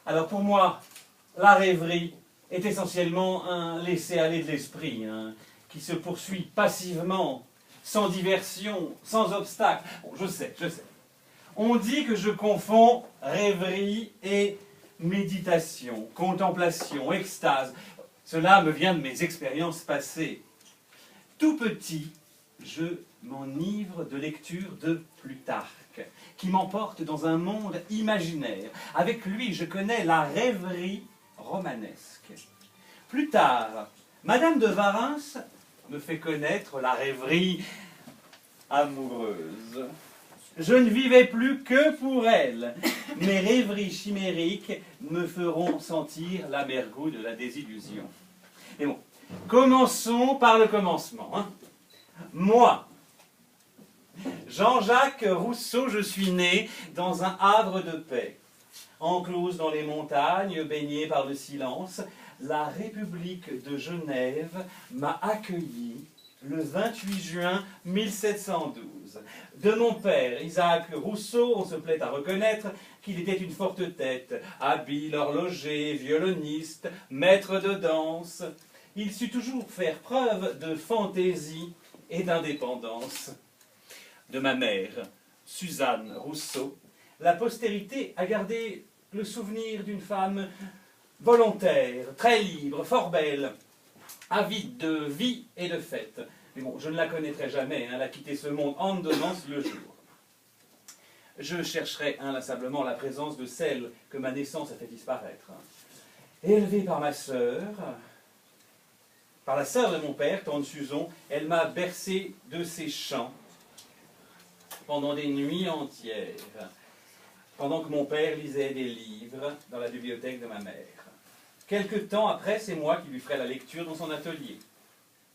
Alors pour moi, la rêverie est essentiellement un laisser-aller de l'esprit, hein, qui se poursuit passivement, sans diversion, sans obstacle. Bon, je sais. On dit que je confonds rêverie et méditation, contemplation, extase. Cela me vient de mes expériences passées. Tout petit, je m'enivre de lecture de Plutarque, qui m'emporte dans un monde imaginaire. Avec lui, je connais la rêverie romanesque. Plus tard, Madame de Warens me fait connaître la rêverie amoureuse. Je ne vivais plus que pour elle. Mes rêveries chimériques me feront sentir l'amer goût de la désillusion. Et bon, commençons par le commencement. Hein. Moi, Jean-Jacques Rousseau, je suis né dans un havre de paix. Enclose dans les montagnes, baignée par le silence, la République de Genève m'a accueilli le 28 juin 1712. De mon père, Isaac Rousseau, on se plaît à reconnaître qu'il était une forte tête, habile horloger, violoniste, maître de danse. Il sut toujours faire preuve de fantaisie et d'indépendance. De ma mère, Suzanne Rousseau, la postérité a gardé le souvenir d'une femme volontaire, très libre, fort belle, avide de vie et de fête. Mais bon, je ne la connaîtrai jamais, elle a quitté ce monde en dedans le jour. Je chercherai inlassablement la présence de celle que ma naissance a fait disparaître. Élevée par ma sœur, par la sœur de mon père, tante Suzon, elle m'a bercé de ses chants pendant des nuits entières, pendant que mon père lisait des livres dans la bibliothèque de ma mère. Quelque temps après, c'est moi qui lui ferai la lecture dans son atelier.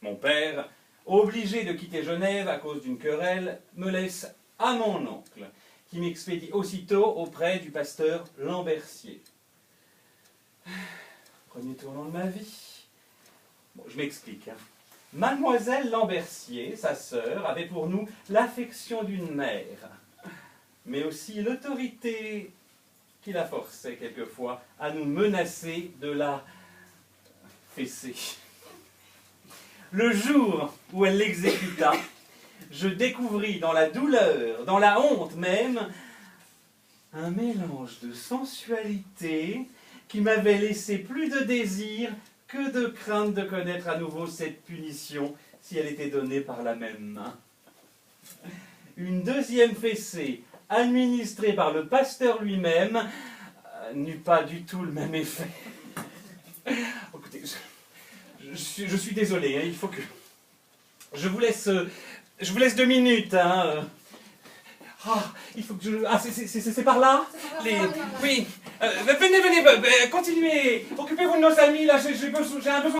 Mon père, obligé de quitter Genève à cause d'une querelle, me laisse à mon oncle, qui m'expédie aussitôt auprès du pasteur Lambertier. Premier tournant de ma vie. Bon, je m'explique. Hein. Mademoiselle Lambertier, sa sœur, avait pour nous l'affection d'une mère, mais aussi l'autorité qui la forçait quelquefois à nous menacer de la fesser. Le jour où elle l'exécuta, je découvris dans la douleur, dans la honte même, un mélange de sensualité qui m'avait laissé plus de désir que de crainte de connaître à nouveau cette punition si elle était donnée par la même main. Une deuxième fessée, administrée par le pasteur lui-même, n'eut pas du tout le même effet. Écoutez, je suis désolé, hein, il faut que... Je vous laisse 2 minutes. Hein. Il faut que je... Ah, c'est par là Oui. Venez, continuez. Occupez-vous de nos amis, là, j'ai un besoin...